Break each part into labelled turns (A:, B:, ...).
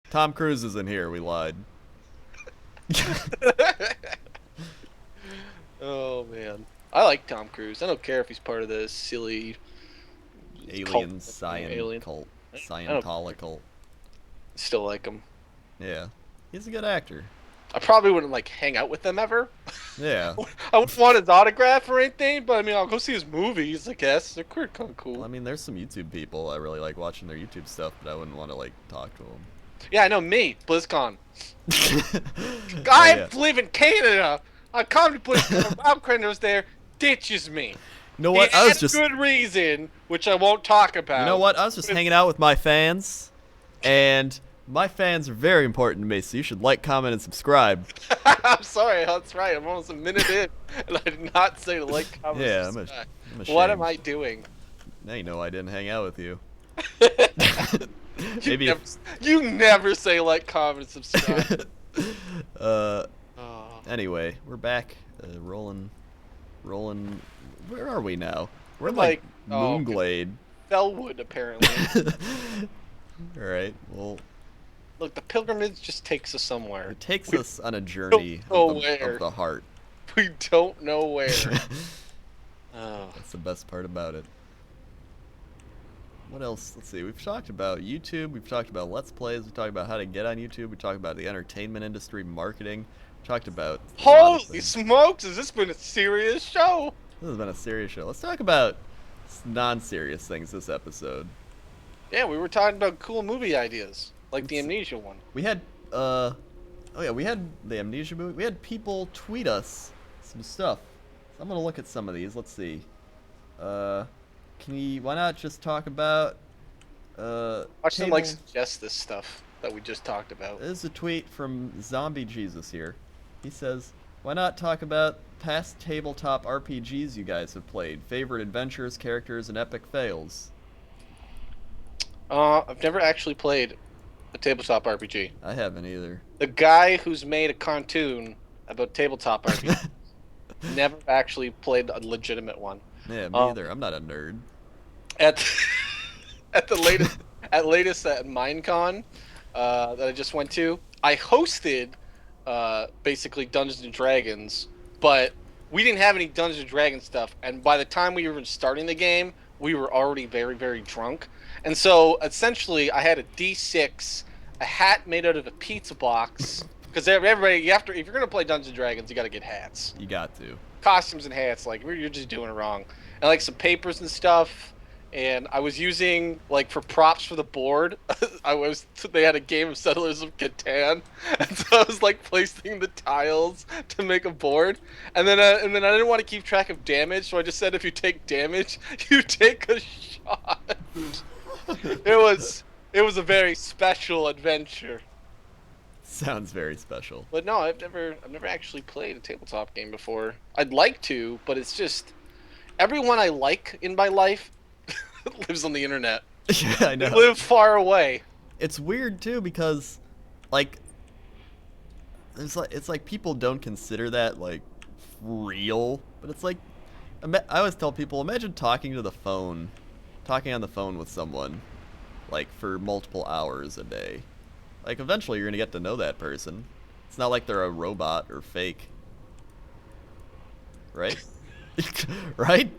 A: Tom Cruise is in here. We lied.
B: Oh man, I like Tom Cruise. I don't care if he's part of this silly cult.
A: Alien
B: Alien.
A: cult.
B: I don't
A: Scientology cult.
B: still like him.
A: Yeah. He's a good actor.
B: I probably wouldn't like hang out with them ever.
A: Yeah.
B: I wouldn't want his autograph or anything, but I mean, I'll go see his movies. I guess they're kind of
A: Well, I
B: cool.
A: mean, there's some YouTube people I really like watching their YouTube stuff, but I wouldn't want to, like, talk to
B: Yeah, I know me, BlizzCon.
A: them. Oh,
B: I
A: yeah.
B: live in Canada. I come to BlizzCon. WoWcrendor's there, ditches me.
A: You know
B: He
A: what? I was
B: had a
A: just...
B: good reason, which I won't talk about.
A: You know what? I was just hanging out with my fans, and my fans are very important to me, so you should like, comment, and subscribe.
B: I'm sorry, that's right. I'm almost a minute in, and I did not say to like, comment,
A: Yeah,
B: subscribe.
A: I'm
B: What
A: ashamed.
B: am I doing?
A: Now you know I didn't hang out with you.
B: You
A: Maybe
B: never,
A: if...
B: you never say like, comment, subscribe.
A: uh,
B: Oh,
A: anyway, we're back. Rolling. Where are we now? We're in,
B: like, oh,
A: Moonglade.
B: Bellwood, apparently.
A: Alright, well,
B: Look, the pilgrimage just takes us somewhere.
A: it takes
B: We
A: us on a journey
B: know
A: of
B: where.
A: the heart.
B: We don't know where. Oh.
A: That's the best part about it. What else? Let's see. We've talked about YouTube. We've talked about Let's Plays. We've talked about how to get on YouTube. We talked about the entertainment industry, marketing. We talked about a lot of
B: Holy
A: things.
B: smokes, has this been a serious show?
A: This has been a serious show. Let's talk about non-serious things this episode.
B: Yeah, we were talking about cool movie ideas, like the Amnesia one.
A: We had, oh yeah, we had the Amnesia movie. We had people tweet us some stuff. So I'm gonna look at some of these. Let's see. Why not just talk about,
B: Watch them like
A: table-
B: suggest this stuff that we just talked about.
A: There's a tweet from Zombie Jesus here. He says, why not talk about past tabletop RPGs you guys have played? Favorite adventures, characters, and epic fails?
B: I've never actually played a tabletop RPG.
A: I haven't either.
B: The guy who's made a cartoon about tabletop RPG never actually played a legitimate one.
A: Yeah, me either. I'm not a nerd.
B: At at the latest at Minecon that I just went to, I hosted basically Dungeons and Dragons, but we didn't have any Dungeons and Dragons stuff, and by the time we were starting the game, we were already very, very drunk. And so essentially I had a D6, a hat made out of a pizza box, because everybody, you have to, if you're gonna play Dungeons and Dragons, you gotta get hats,
A: You got to.
B: costumes and hats. Like, you're just doing it wrong. And like some papers and stuff. And I was using, like, for props for the board, they had a game of Settlers of Catan, and so I was like placing the tiles to make a board, and then I didn't want to keep track of damage, so I just said if you take damage, you take a shot. It was a very special adventure.
A: Sounds very special.
B: But no, I've never actually played a tabletop game before. I'd like to, but it's just everyone I like in my life lives on the internet.
A: Yeah, I
B: They
A: know.
B: live far away.
A: It's weird too because, like, it's like people don't consider that like real, but it's like I always tell people, imagine talking on the phone with someone, like for multiple hours a day. Like eventually you're gonna get to know that person. It's not like they're a robot or fake, right? Right?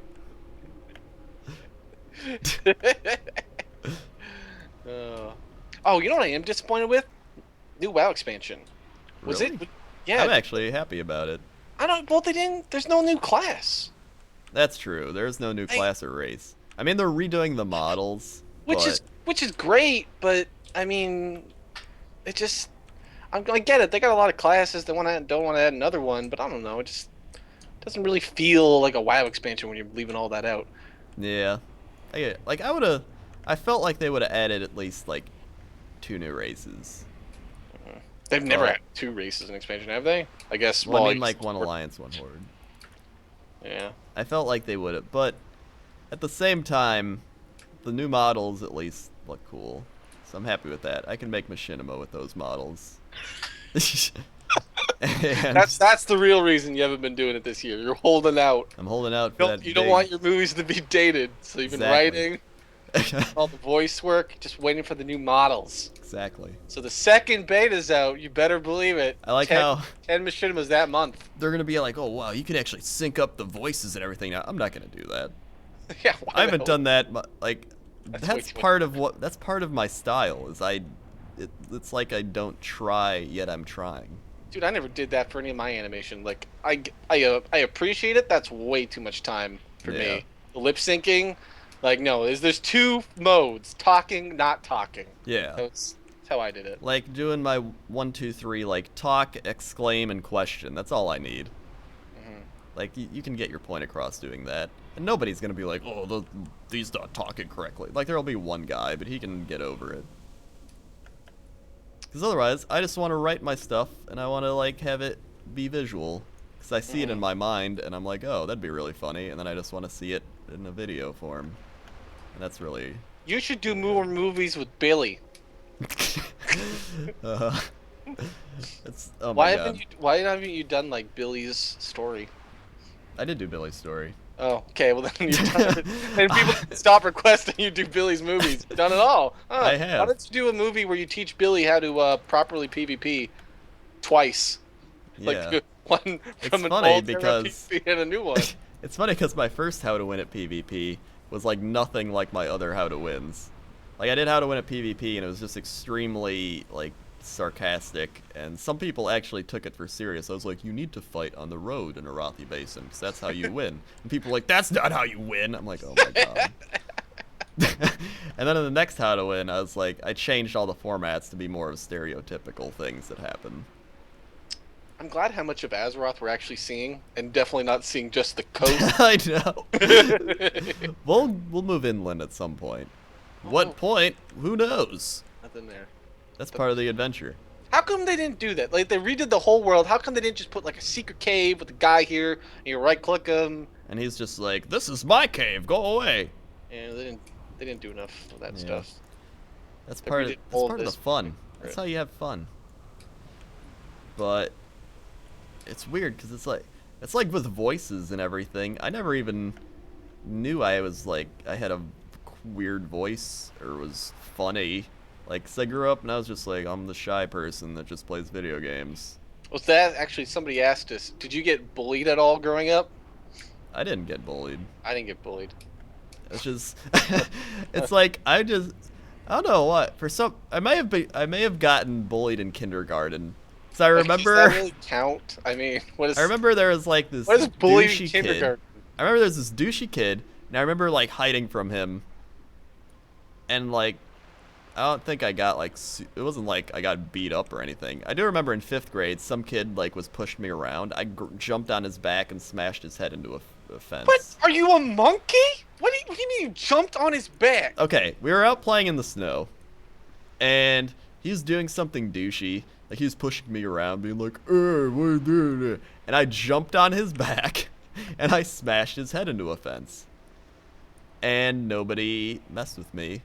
B: Oh, you know what I am disappointed with? New WoW expansion. Was
A: Really?
B: it? Yeah.
A: I'm actually happy about it.
B: I don't. Well, they didn't. There's no new class,
A: That's true. There's no new class or race. I mean, they're redoing the models,
B: which is great. But I mean, it just. I get it. They got a lot of classes. They don't want to add another one. But I don't know. It just doesn't really feel like a WoW expansion when you're leaving all that out.
A: yeah. I felt like they would have added at least like 2 new races.
B: They've never
A: But-
B: had 2 races in expansion, have they? I guess.
A: Well, I mean,
B: you-
A: like one alliance, one horde.
B: Yeah.
A: I felt like they would have, but at the same time, the new models at least look cool. So I'm happy with that. I can make machinima with those models. And
B: That's the real reason you haven't been doing it this year. You're holding out.
A: I'm holding out for that.
B: You don't want your movies to be dated, so you've been
A: Exactly.
B: writing. All the voice work, just waiting for the new models.
A: Exactly.
B: So the second beta's out, you better believe it.
A: I like how
B: 10 machinimas that month.
A: they're gonna be like, oh wow, you can actually sync up the voices and everything now. I'm not gonna do that.
B: Yeah,
A: I haven't done that. Like,
B: That's
A: part of what. That's part of my style. Is it's like I don't try yet I'm trying.
B: Dude, I never did that for any of my animation. Like, I appreciate it. That's way too much time for me. The lip syncing, like, no, there's two modes: talking, not talking.
A: Yeah.
B: That's how I did it.
A: Like doing my 1, 2, 3, like talk, exclaim, and question. That's all I need. Like, you can get your point across doing that. And nobody's going to be like, oh, he's not talking correctly. Like, there'll be one guy, but he can get over it. Because otherwise, I just want to write my stuff, and I want to, like, have it be visual. Because I see it in my mind, and I'm like, oh, that'd be really funny. And then I just want to see it in a video form. And that's really...
B: You should do more movies with Billy.
A: It's, oh my God.
B: Why haven't you done, like, Billy's story?
A: I did do Billy's story.
B: Oh, okay. Well, then you're done. And people stop requesting you do Billy's movies. You've done it all. Huh.
A: I have.
B: Why don't you do a movie where you teach Billy how to properly PvP twice?
A: Yeah.
B: Like one from an
A: funny
B: old
A: because
B: PvP and a new one.
A: It's funny because my first how to win at PvP was like nothing like my other how to wins. Like I did how to win at PvP and it was just extremely like sarcastic, and some people actually took it for serious. I was like, you need to fight on the road in Arathi Basin because that's how you win. And people were like, that's not how you win. I'm like, oh my God. And then in the next how to win, I was like, I changed all the formats to be more of stereotypical things that happen.
B: I'm glad how much of Azeroth we're actually seeing, and definitely not seeing just the coast.
A: I know. We'll move inland at some point. What point? Who knows?
B: Nothing there.
A: That's part of the adventure.
B: How come they didn't do that? Like, they redid the whole world. How come they didn't just put, like, a secret cave with a guy here, and you right-click him?
A: And he's just like, this is my cave, go away.
B: And they didn't do enough of that stuff.
A: That's part of the fun. That's how you have fun. But it's weird, because it's like with voices and everything. I never even knew I was, like, I had a weird voice, or was funny. Like, 'cause I grew up and I was just like, I'm the shy person that just plays video games.
B: Was that actually, somebody asked us, did you get bullied at all growing up?
A: I didn't get bullied.
B: I didn't get bullied.
A: It's just, it's like, I don't know what. I may have gotten bullied in kindergarten. So I remember.
B: Does that really count? I mean, what is.
A: I remember there was like this.
B: What is bullying in
A: kindergarten?
B: kindergarten?
A: I remember there's this douchey kid, and I remember like hiding from him. And like, I don't think I got like, it wasn't like I got beat up or anything. I do remember in 5th grade, some kid like was pushing me around. I jumped on his back and smashed his head into a fence.
B: What? Are you a monkey? What do you mean you jumped on his back?
A: Okay, we were out playing in the snow, and he was doing something douchey. Like he was pushing me around, being like, what are you doing? And I jumped on his back, and I smashed his head into a fence. And nobody messed with me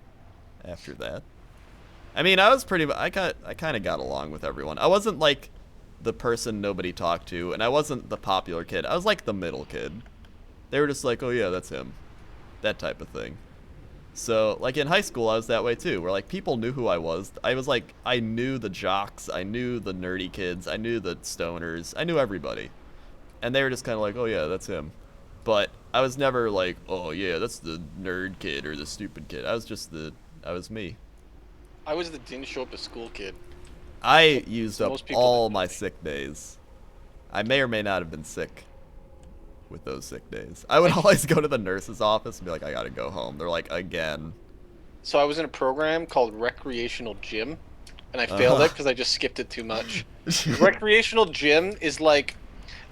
A: after that. I mean, I kind of got along with everyone. I wasn't like the person nobody talked to, and I wasn't the popular kid. I was like the middle kid. They were just like, oh yeah, that's him. That type of thing. So, like in high school, I was that way too, where like people knew who I was. I was like, I knew the jocks, I knew the nerdy kids, I knew the stoners, I knew everybody. And they were just kind of like, oh yeah, that's him. But I was never like, oh yeah, that's the nerd kid or the stupid kid. I was me.
B: I was the didn't show up to school kid.
A: I used up all my sick days. I may or may not have been sick with those sick days. I would always go to the nurse's office and be like, I gotta go home. They're like, again.
B: So I was in a program called Recreational Gym, and I failed it because I just skipped it too much. Recreational Gym is like,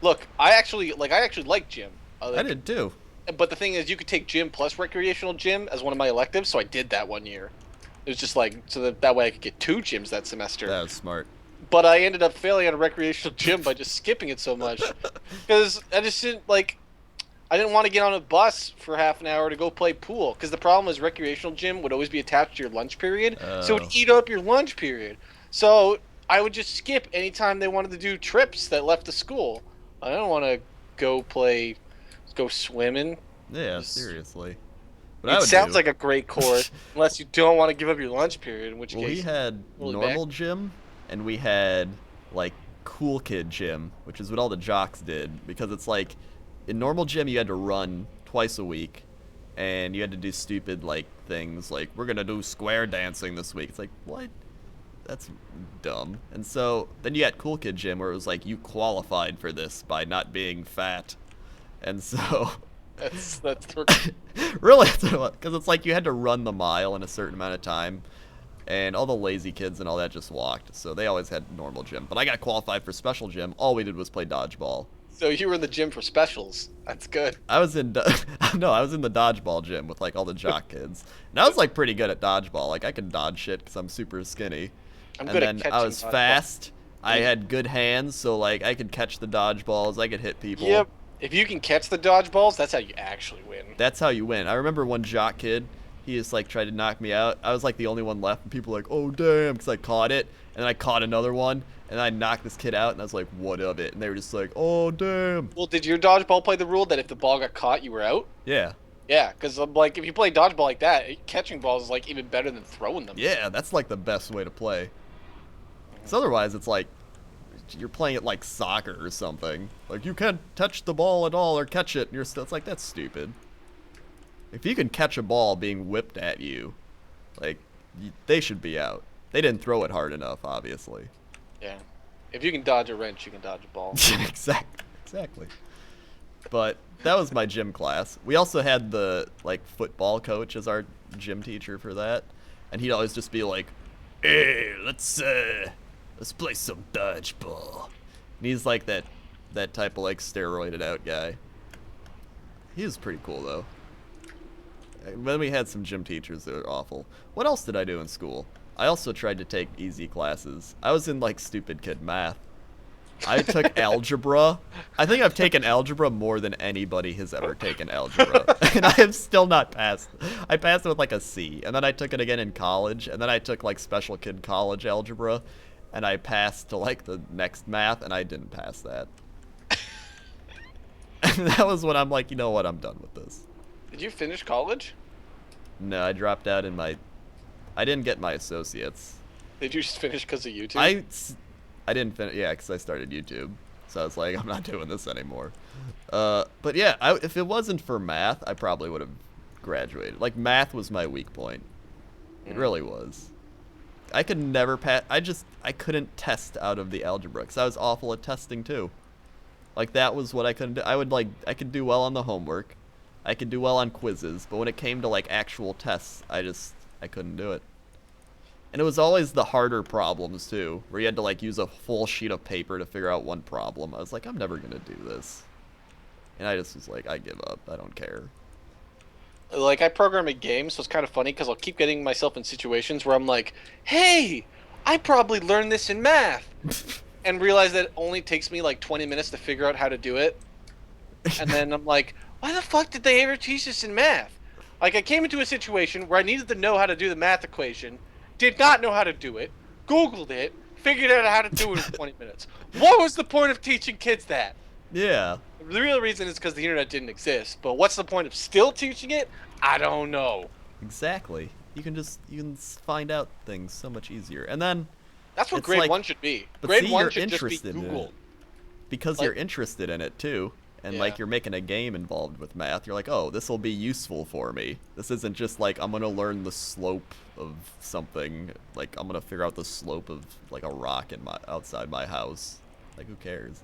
B: look, I actually like gym.
A: I did too.
B: But the thing is, you could take gym plus recreational gym as one of my electives, so I did that one year. It was just like, so that way I could get 2 gyms that semester.
A: That was smart.
B: But I ended up failing on a recreational gym by just skipping it so much. Because I just didn't, like, I didn't want to get on a bus for half an hour to go play pool. Because the problem is recreational gym would always be attached to your lunch period. So it would eat up your lunch period. So I would just skip anytime they wanted to do trips that left the school. I don't want to go swimming.
A: Yeah, seriously. What I
B: It
A: would
B: sounds
A: do.
B: like a great course, unless you don't want to give up your lunch period, in which
A: Well, we
B: case,
A: had
B: totally
A: normal
B: back.
A: gym, and we had like cool kid gym, which is what all the jocks did. Because it's like in normal gym you had to run twice a week, and you had to do stupid like things like we're gonna do square dancing this week. It's like what? That's dumb. And so then you got cool kid gym where it was like you qualified for this by not being fat, and so
B: That's
A: really, because it's like you had to run the mile in a certain amount of time, and all the lazy kids and all that just walked. So they always had normal gym. But I got qualified for special gym. All we did was play dodgeball.
B: so you were in the gym for specials. That's good.
A: I was in no, I was in the dodgeball gym with like all the jock kids, and I was like pretty good at dodgeball. Like I could dodge shit because I'm super skinny,
B: I'm
A: and
B: good at
A: then I
B: catching
A: was
B: dodgeball.
A: fast. I had good hands, so like I could catch the dodgeballs. I could hit people.
B: Yep. If you can catch the dodgeballs, that's how you actually win.
A: That's how you win. I remember one jock kid, he just like tried to knock me out. I was like the only one left, and people were like, "Oh damn," because I caught it, and then I caught another one, and I knocked this kid out, and I was like, "What of it?" And they were just like, "Oh damn."
B: Well, did your dodgeball play the rule that if the ball got caught, you were out?
A: Yeah,
B: Yeah, because like if you play dodgeball like that, catching balls is like even better than throwing them.
A: yeah, that's like the best way to play. Because otherwise, it's like you're playing it like soccer or something. Like you can't touch the ball at all or catch it, and you're still. It's like that's stupid. If you can catch a ball being whipped at you, like they should be out. They didn't throw it hard enough, obviously.
B: Yeah. If you can dodge a wrench, you can dodge a ball.
A: Exactly. But that was my gym class. We also had the like football coach as our gym teacher for that, and he'd always just be like, "Hey, let's play some dodgeball." And he's like that type of like steroided out guy. He was pretty cool though. And then we had some gym teachers that were awful. What else did I do in school? I also tried to take easy classes. I was in like stupid kid math. I took algebra. I think I've taken algebra more than anybody has ever taken algebra. And I have still not passed. I passed it with like a C. And then I took it again in college. And then I took like special kid college algebra. And I passed to like the next math. And I didn't pass that. And that was when I'm like, you know what? I'm done with this.
B: Did you finish college?
A: No, I dropped out in my... I didn't get my associates.
B: Did you just finish because of YouTube?
A: I didn't finish, yeah, because I started YouTube. So I was like, I'm not doing this anymore. But yeah, if it wasn't for math, I probably would have graduated. Like, math was my weak point. It really was. I could never pass. I couldn't test out of the algebra because I was awful at testing too. Like, that was what I couldn't do. I could do well on the homework. I could do well on quizzes, but when it came to like actual tests, I couldn't do it. And it was always the harder problems too, where you had to like use a full sheet of paper to figure out one problem. I was like, I'm never gonna do this. And I just was like, I give up. I don't care.
B: Like I program a game, so it's kind of funny because I'll keep getting myself in situations where I'm like, "Hey, I probably learned this in math," and realize that it only takes me like 20 minutes to figure out how to do it. And then I'm like, "Why the fuck did they ever teach this in math?" Like I came into a situation where I needed to know how to do the math equation, did not know how to do it, Googled it, figured out how to do it in 20 minutes. What was the point of teaching kids that?
A: Yeah.
B: The real reason is because the internet didn't exist. But what's the point of still teaching it? I don't know.
A: Exactly. You can find out things so much easier. And then
B: That's what
A: it's
B: grade
A: like,
B: 1 should be.
A: but
B: Grade
A: see,
B: 1
A: you're
B: should just be
A: interested in
B: Google.
A: it. Because
B: Like-
A: you're interested in it too. And like
B: Yeah.
A: you're making a game involved with math, you're like, oh, this will be useful for me. This isn't just like I'm gonna learn the slope of something. Like I'm gonna figure out the slope of like a rock outside my house. Like who cares?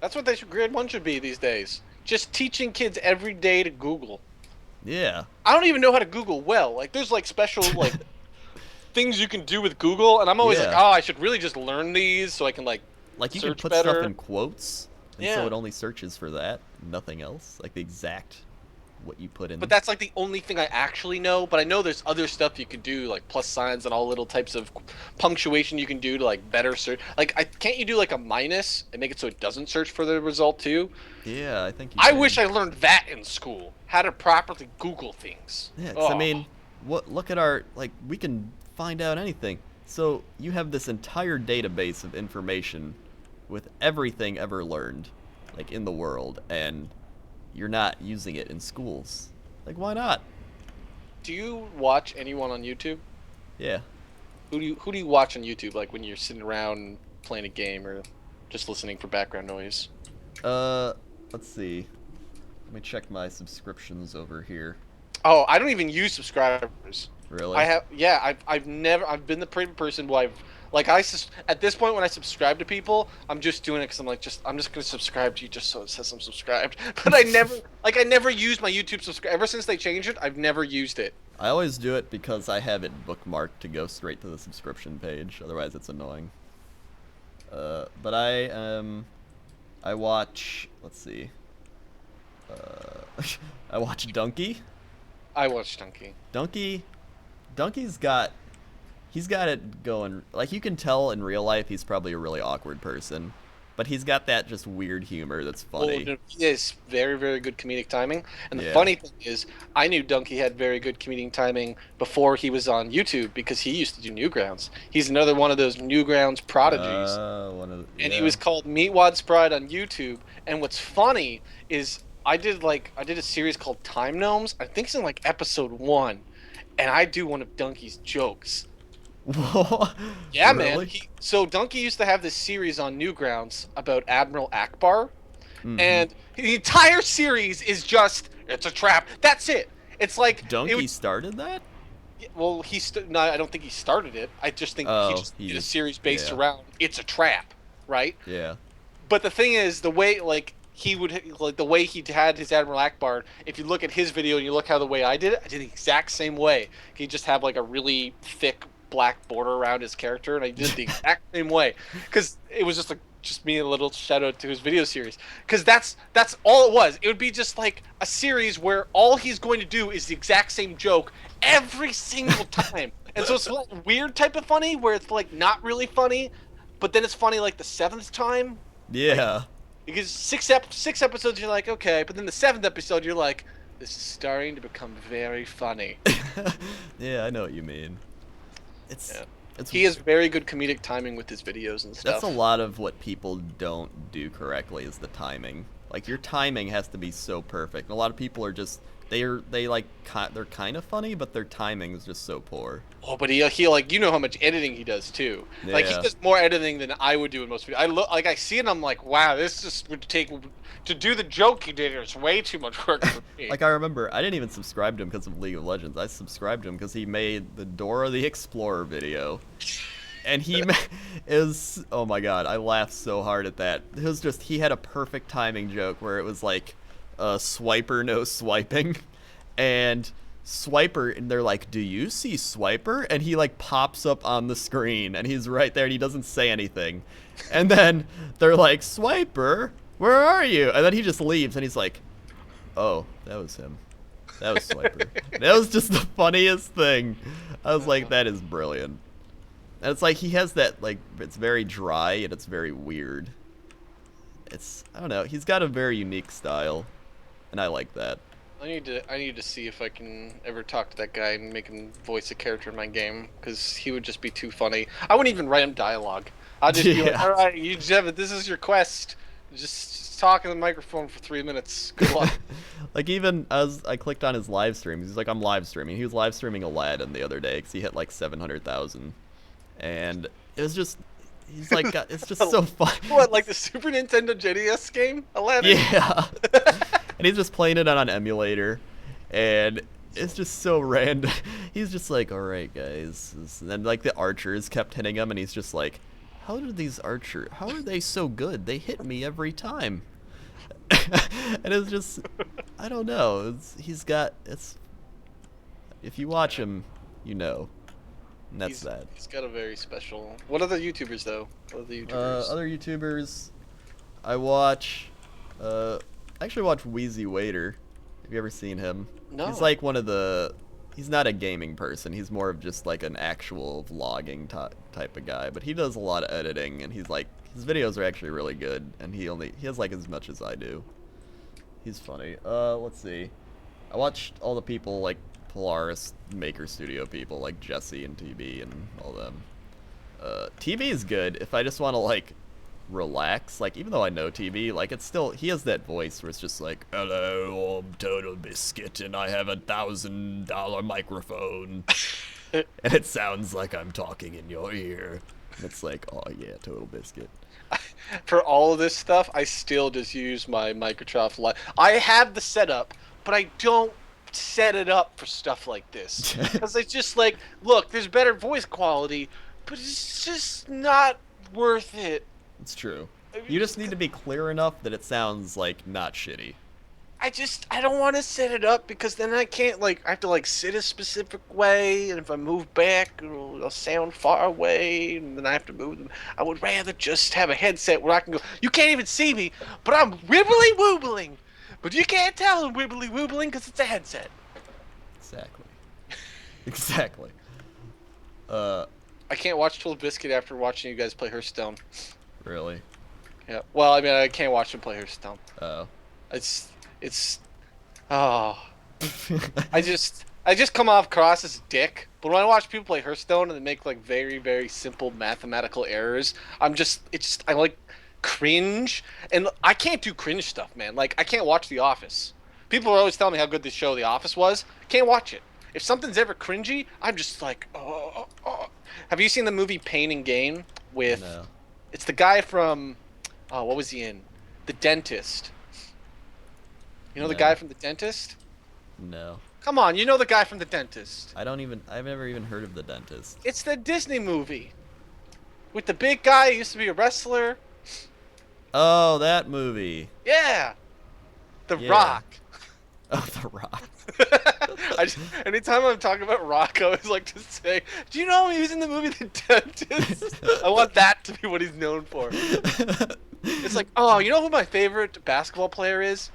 B: That's what grade 1 should be these days. Just teaching kids every day to Google.
A: Yeah.
B: I don't even know how to Google well. Like there's like special like things you can do with Google, and I'm always like,
A: Yeah.
B: oh, I should really just learn these so I can like
A: Like you can
B: search
A: put
B: better.
A: stuff in quotes, and so
B: Yeah.
A: it only searches for that, nothing else. Like the exact what you put in.
B: But that's like the only thing I actually know. But I know there's other stuff you can do, like plus signs and all little types of punctuation you can do to like better search. Like, can't you do like a minus and make it so it doesn't search for the result too?
A: Yeah, I think you
B: I
A: can.
B: wish I learned that in school. How to properly Google things.
A: Yeah, 'cause I
B: Oh.
A: mean, look at our, like, we can find out anything. So you have this entire database of information with everything ever learned, like, in the world, and you're not using it in schools. Like, why not?
B: Do you watch anyone on YouTube?
A: Yeah.
B: Who do you watch on YouTube? Like when you're sitting around playing a game or just listening for background noise?
A: Uh, let's see. Let me check my subscriptions over here.
B: Oh, I don't even use subscribers.
A: Really?
B: I've been the person who at this point when I subscribe to people, I'm just doing it because I'm just gonna subscribe to you just so it says I'm subscribed. But I never used my YouTube subscribe ever since they changed it. I've never used it.
A: I always do it because I have it bookmarked to go straight to the subscription page. Otherwise, it's annoying. But I watch. Let's see. I watch Donkey.
B: I watch Donkey.
A: Donkey's got. He's got it going. Like, you can tell in real life he's probably a really awkward person, but he's got that just weird humor that's funny.
B: Oh, he has very, very good comedic timing. And the
A: Yeah.
B: funny thing is, I knew Donkey had very good comedic timing before he was on YouTube because he used to do Newgrounds. He's another one of those Newgrounds prodigies. And he was called Meatwad's Pride on YouTube. And what's funny is I did a series called Time Gnomes. I think it's in like episode 1, and I do one of Donkey's jokes.
A: Whoa.
B: Yeah,
A: Really?
B: man. So Donkey used to have this series on Newgrounds about Admiral Akbar, and the entire series is just it's a trap. That's it. It's like
A: Donkey started that?
B: well, no, I don't think he started it. I just think he just did a series based around it's a trap, right?
A: Yeah.
B: But the thing is, the way the way he had his Admiral Akbar. If you look at his video and you look how the way I did it, I did the exact same way. He just have like a really thick black border around his character, and I did it the exact same way because it was just me a little shout out to his video series because that's all it was. It would be just like a series where all he's going to do is the exact same joke every single time, and so it's like weird type of funny where it's like not really funny, but then it's funny like the 7th time.
A: Yeah.
B: Because six episodes you're like okay, but then the 7th episode you're like this is starting to become very funny.
A: Yeah, I know what you mean.
B: He has very good comedic timing with his videos and stuff.
A: That's a lot of what people don't do correctly is the timing. Like, your timing has to be so perfect. And a lot of people are just they're kind of funny, but their timing is just so poor.
B: Oh, but he like how much editing he does too.
A: Yeah.
B: Like he does more editing than I would do in most videos. I see it and I'm like, wow, this just would take to do the joke he did. It's way too much work for me.
A: Like, I remember I didn't even subscribe to him because of League of Legends. I subscribed to him because he made the Dora the Explorer video. And oh my god, I laughed so hard at that. It was just, he had a perfect timing joke where it was like, Swiper no swiping. And Swiper, and they're like, do you see Swiper? And he like pops up on the screen and he's right there and he doesn't say anything. And then they're like, Swiper, where are you? And then he just leaves and he's like, oh, that was him. That was Swiper. That was just the funniest thing. I was like, that is brilliant. And it's like he has that, like, it's very dry and it's very weird. I don't know, he's got a very unique style, and I like that.
B: I need to see if I can ever talk to that guy and make him voice a character in my game, because he would just be too funny. I wouldn't even write him dialogue. I'd just be like, all right, this is your quest. Just talk in the microphone for 3 minutes. Good luck.
A: Like, even as I clicked on his live streams, he's like, I'm live streaming. He was live streaming Aladdin the other day because he hit like 700,000. And it was just, he's like, it's just so fun.
B: What, like the Super Nintendo NES game, Aladdin?
A: Yeah. And he's just playing it on an emulator, and it's just so random. He's just like, all right, guys. And then like the archers kept hitting him, and he's just like, how are they so good? They hit me every time. And it's just, I don't know. If you watch him, you know. And that's that.
B: He's got a very special. What other YouTubers though?
A: Other YouTubers, I watch. I actually watch Wheezy Waiter. Have you ever seen him?
B: No.
A: He's like he's not a gaming person. He's more of just like an actual vlogging type of guy. But he does a lot of editing, and his videos are actually really good. And he has like as much as I do. He's funny. Let's see. I watched all the people like Polaris Maker Studio people like Jesse and TB and all them. TV is good if I just want to like relax. Like, even though I know TV, like, it's still, he has that voice where it's just like, hello, I'm Total Biscuit, and I have $1,000 microphone. And it sounds like I'm talking in your ear. And it's like, oh yeah, Total Biscuit.
B: For all of this stuff, I still just use my Microsoft Live. I have the setup, but I don't set it up for stuff like this. Because it's just like, look, there's better voice quality, but it's just not worth it.
A: It's true. You just need to be clear enough that it sounds like not shitty.
B: I don't want to set it up because then I can't, like, I have to, like, sit a specific way, and if I move back, it'll sound far away, and then I have to move them. I would rather just have a headset where I can go, you can't even see me, but I'm wibbly-woobling. But you can't tell I'm wibbly-woobling because it's a headset.
A: Exactly. Exactly.
B: I can't watch Total Biscuit after watching you guys play Hearthstone.
A: Really?
B: Yeah. Well, I mean, I can't watch them play Hearthstone.
A: Oh.
B: It's I just come off cross as a dick. But when I watch people play Hearthstone and they make like very, very simple mathematical errors, I like cringe, and I can't do cringe stuff, man. Like, I can't watch The Office. People are always telling me how good this show The Office was. Can't watch it. If something's ever cringy, I'm just like, oh. Have you seen the movie Pain and Gain with?
A: No.
B: It's the guy from, what was he in? The Dentist. You know the guy from The Dentist?
A: No.
B: Come on, you know the guy from The Dentist.
A: I've never even heard of The Dentist.
B: It's the Disney movie. With the big guy who used to be a wrestler.
A: Oh, that movie.
B: Yeah. The
A: Yeah.
B: Rock.
A: Oh, The Rock.
B: Anytime I'm talking about Rock, I always like to say, do you know he was in the movie The Dentist? I want that to be what he's known for. It's like, oh, you know who my favorite basketball player is?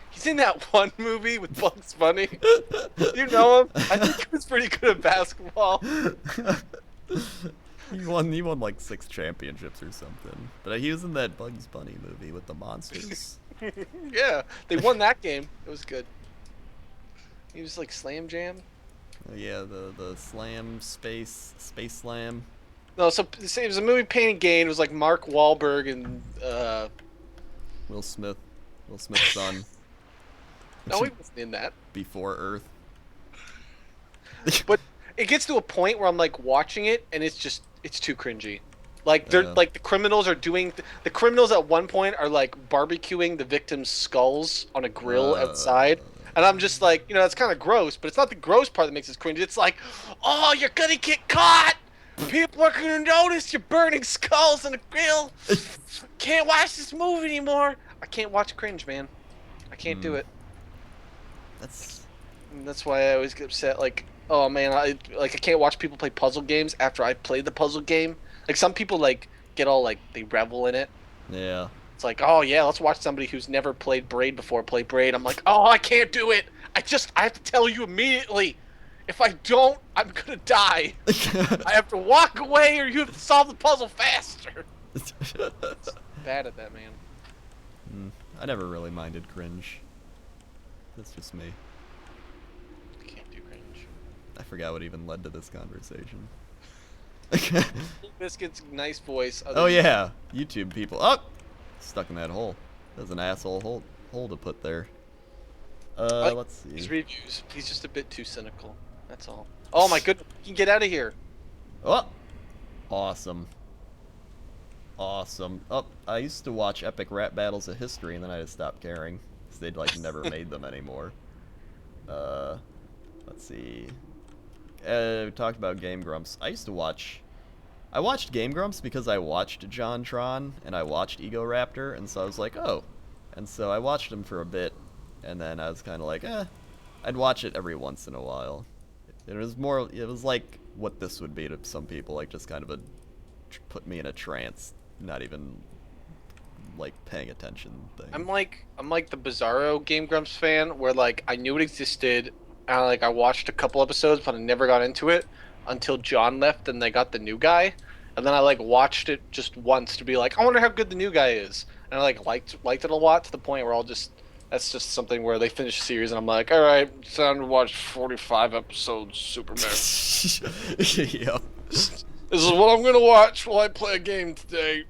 B: He's in that one movie with Bugs Bunny. You know him? I think he was pretty good at basketball.
A: He won like 6 championships or something. But he was in that Bugs Bunny movie with the monsters.
B: Yeah, they won that game. It was good. He was like Slam Jam.
A: Oh, yeah, the Slam Space Slam.
B: No, so it was a movie Pain and Gain. It was like Mark Wahlberg and
A: Will Smith's son.
B: No, he wasn't in that.
A: Before Earth.
B: But it gets to a point where I'm like watching it and it's too cringy. Like they're like the criminals are doing the criminals at one point are like barbecuing the victims' skulls on a grill outside. And I'm just like, that's kind of gross, but it's not the gross part that makes it cringe. It's like, oh, you're gonna get caught. People are gonna notice you're burning skulls on a grill. Can't watch this movie anymore. I can't watch cringe, man. I can't do it. That's why I always get upset. Like, oh man, I can't watch people play puzzle games after I played the puzzle game. Like, some people like get all like they revel in it.
A: Yeah.
B: It's like, oh yeah, let's watch somebody who's never played Braid before play Braid. I'm like, oh, I can't do it. I have to tell you immediately. If I don't, I'm gonna die. I have to walk away, or you have to solve the puzzle faster. Bad at that, man.
A: I never really minded cringe. That's just me.
B: I can't do cringe.
A: I forgot what even led to this conversation.
B: Biscuit's nice voice.
A: Oh yeah, YouTube people. Oh, stuck in that hole. There's an asshole hole to put there. Let's see.
B: His reviews. He's just a bit too cynical. That's all. Oh my goodness, you can get out of here.
A: Oh, awesome. Awesome. Oh, I used to watch epic rap battles of history, and then I just stopped caring because they'd like never made them anymore. Let's see. We talked about Game Grumps. I watched Game Grumps because I watched JonTron and I watched Ego Raptor, and so I was like, oh. And so I watched them for a bit, and then I was kind of like, I'd watch it every once in a while. It was like what this would be to some people, like just kind of put me in a trance, not even like paying attention thing.
B: I'm like the Bizarro Game Grumps fan, where like I knew it existed, and I watched a couple episodes, but I never got into it until John left and they got the new guy, and then I like watched it just once to be like, I wonder how good the new guy is, and I like liked it a lot to the point where that's just something where they finish the series and I'm like, all right, it's time to watch 45 episodes Superman.
A: Yep.
B: This is what I'm gonna watch while I play a game today.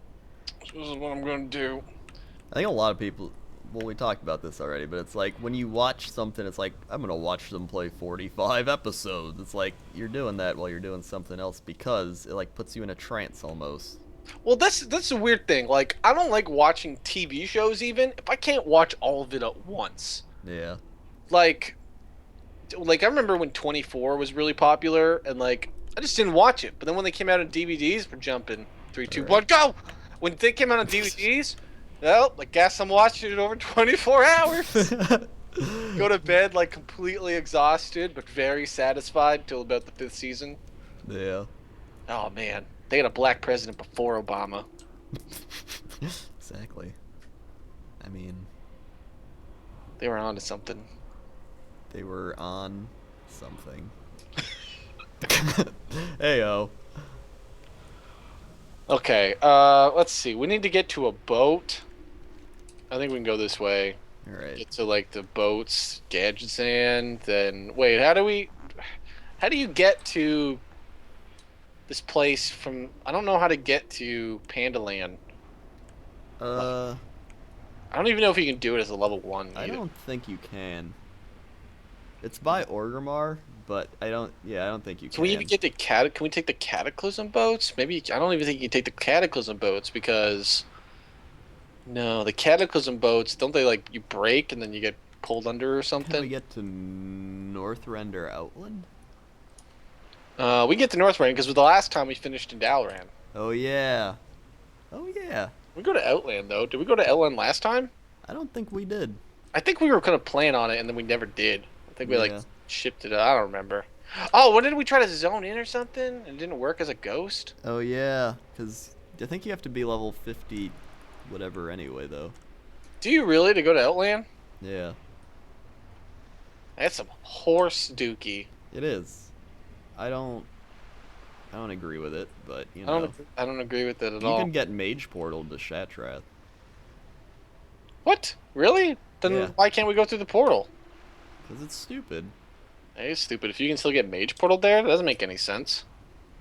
B: This is what I'm gonna do.
A: I think a lot of people. Well, we talked about this already, but it's like when you watch something, it's like I'm gonna watch them play 45 episodes. It's like you're doing that while you're doing something else because it like puts you in a trance almost.
B: Well, that's a weird thing. Like, I don't like watching TV shows even if I can't watch all of it at once.
A: Yeah.
B: Like, I remember when 24 was really popular, and like I just didn't watch it. But then when they came out on DVDs, we're jumping 3, 2, 1, go. When they came out on DVDs, well, I guess I'm watching it over 24 hours. Go to bed like completely exhausted, but very satisfied till about the 5th season.
A: Yeah.
B: Oh man, they had a black president before Obama.
A: Exactly. I mean,
B: They were onto something.
A: they were on something. Heyo.
B: Okay, let's see. We need to get to a boat. I think we can go this way.
A: All right.
B: Get to like the boats, Gadgetzan, then wait, how do you get to this place from I don't know how to get to Pandaland. I don't even know if you can do it as a level 1
A: I
B: either.
A: don't think you can. It's by Orgrimmar, but I don't think you can.
B: Can we even get the can we take the Cataclysm boats? Maybe I don't even think you can take the Cataclysm boats because no, the Cataclysm boats don't they like you break and then you get pulled under or
A: Can we
B: something?
A: get to Northrender Outland?
B: We get to Northrend because the last time we finished in Dalaran.
A: Oh yeah. Oh yeah.
B: We go to Outland though. Did we go to Outland last time?
A: I don't think we did.
B: I think we were gonna plan on it and then we never did. I think we like
A: Yeah.
B: shipped it. I don't remember. Oh, when did we try to zone in or something? And it didn't work as a ghost.
A: Oh yeah, because I think you have to be level 50, whatever anyway though.
B: Do you really to go to Outland?
A: Yeah.
B: That's some horse dookie.
A: It is. I don't agree with it, but you know.
B: I don't agree with that at
A: You
B: all.
A: can get Mage Portal to Shatrath.
B: What? Really? Then
A: Yeah.
B: why can't we go through the portal?
A: Because it's stupid.
B: That is stupid. If you can still get Mage Portal there, that doesn't make any sense.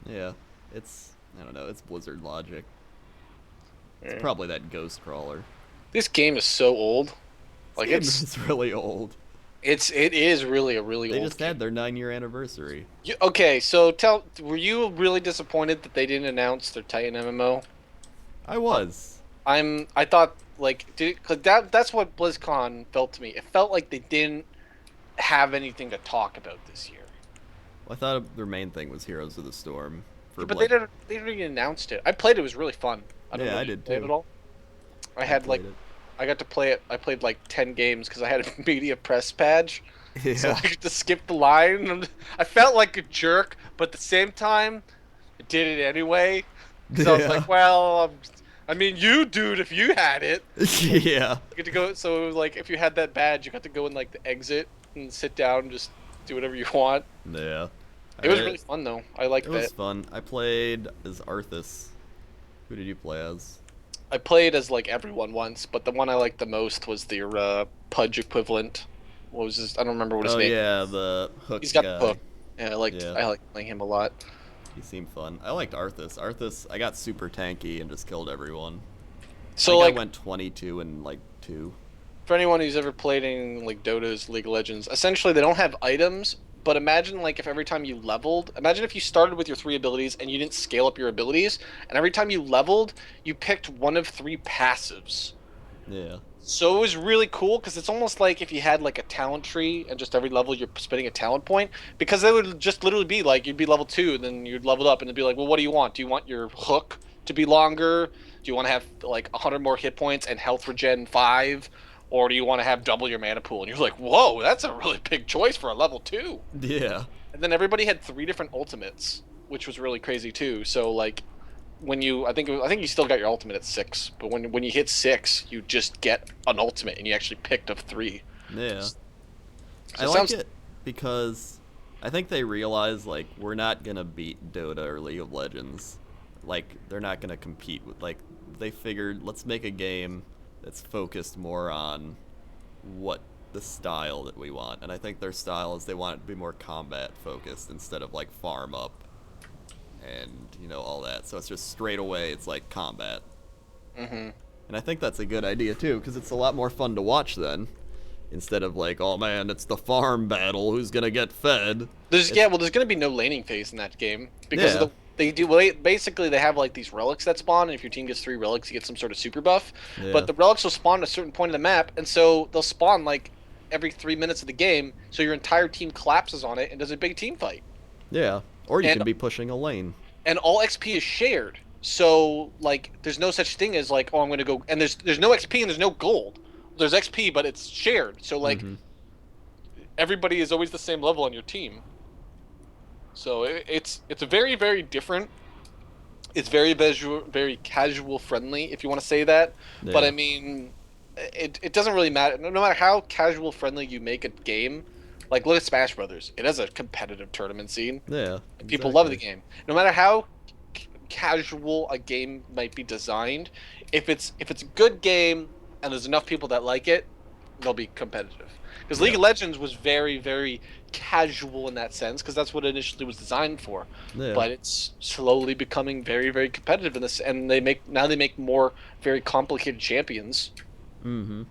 A: Yeah. I don't know, it's Blizzard logic. It's
B: Yeah.
A: probably that Ghost Crawler.
B: This game is so old. Like
A: This game is really old.
B: it is really a really
A: They
B: old
A: just
B: game.
A: had their 9-year anniversary.
B: Okay, so were you really disappointed that they didn't announce their Titan MMO?
A: I was.
B: I thought like cause that's what BlizzCon felt to me. It felt like they didn't have anything to talk about this year.
A: I thought their main thing was Heroes of the Storm. For
B: But
A: like,
B: they didn't even announced it. I played it. It was really fun. I don't
A: Yeah,
B: know
A: I
B: if you
A: did
B: played
A: too.
B: it all. I had like
A: played it.
B: I got to play it. I played like 10 games because I had a media press badge.
A: Yeah.
B: So I could just skip the line. And I felt like a jerk, but at the same time, I did it anyway. So I was like, well, I mean, you, dude, if you had it,
A: Yeah.
B: you get to go. So it was like, if you had that badge, you got to go in like the exit and sit down and just do whatever you want.
A: Yeah.
B: It was really fun though. I liked
A: It
B: that.
A: was fun. I played as Arthas. Who did you play as?
B: I played as like everyone once, but the one I liked the most was the Pudge equivalent. What was his? I don't remember what his
A: Oh
B: name.
A: yeah, the hook
B: He's got
A: guy.
B: the hook. Yeah, I liked
A: Yeah.
B: playing him a lot.
A: He seemed fun. I liked Arthas. Arthas, I got super tanky and just killed everyone.
B: So
A: I
B: like,
A: went 22 and like 2.
B: for anyone who's ever played in like Dota's League of Legends, essentially they don't have items. But imagine like if every time you leveled, imagine if you started with your 3 abilities and you didn't scale up your abilities, and every time you leveled, you picked one of 3 passives.
A: Yeah.
B: So it was really cool because it's almost like if you had like a talent tree and just every level you're spending a talent point, because it would just literally be like you'd be level 2 and then you'd level up and it'd be like, well, what do you want? Do you want your hook to be longer? Do you want to have like 100 more hit points and health regen 5? Or do you want to have double your mana pool? And you're like, whoa, that's a really big choice for a level 2.
A: Yeah.
B: And then everybody had 3 different ultimates, which was really crazy too. So like when you I think you still got your ultimate at 6, but when you hit 6, you just get an ultimate and you actually picked up 3.
A: Yeah.
B: So
A: I like it because I think they realize like we're not gonna beat Dota or League of Legends. Like they're not gonna compete with like they figured let's make a game that's focused more on what the style that we want. And I think their style is they want it to be more combat focused instead of like farm up and you know all that. So it's just straight away it's like combat.
B: Mm-hmm.
A: And I think that's a good idea too, because it's a lot more fun to watch then. Instead of like, oh man, it's the farm battle, who's gonna get fed?
B: There's there's gonna be no laning phase in that game because of
A: Yeah,
B: they do well, basically they have like these relics that spawn, and if your team gets 3 relics, you get some sort of super buff.
A: yeah,
B: But the relics will spawn at a certain point of the map, and so they'll spawn like every 3 minutes of the game, so your entire team collapses on it and does a big team fight.
A: yeah. Or you
B: And
A: can be pushing a lane.
B: all XP is shared. So like there's no such thing as like, oh, I'm gonna go, and there's no XP and there's no gold. There's XP, but it's shared. So like
A: Mm-hmm.
B: everybody is always the same level on your team. So it's a very very different. It's very visual, very casual friendly, if you want to say that.
A: Yeah.
B: But I mean, it doesn't really matter. No matter how casual friendly you make a game, like look at Smash Brothers. It has a competitive tournament scene.
A: Yeah.
B: People love the
A: exactly.
B: game. No matter how casual a game might be designed, if it's a good game and there's enough people that like it, they'll be competitive. Because League
A: Yeah.
B: of Legends was very very casual in that sense, because that's what it initially was designed for.
A: Yeah.
B: But it's slowly becoming very very competitive in this, and they make more very complicated champions.
A: Mm-hmm.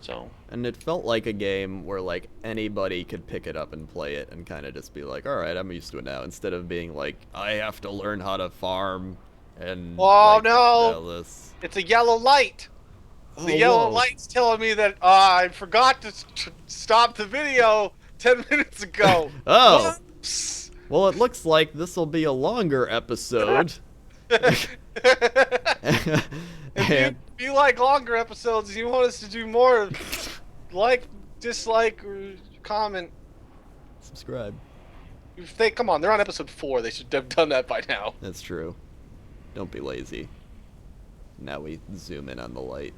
B: So
A: And it felt like a game where like anybody could pick it up and play it and kind of just be like, all right, I'm used to it now. Instead of being like, I have to learn how to farm and
B: oh
A: like
B: no,
A: all this.
B: it's a yellow light.
A: Oh,
B: The yellow
A: whoa.
B: light's telling me that I forgot to stop the video 10 minutes ago.
A: Oh.
B: Whoops.
A: Well, it looks like this will be a longer episode.
B: If you like longer episodes, you want us to do more, like, dislike, or comment.
A: Subscribe.
B: If they come on, they're on episode 4. They should have done that by now.
A: That's true. Don't be lazy. Now we zoom in on the light.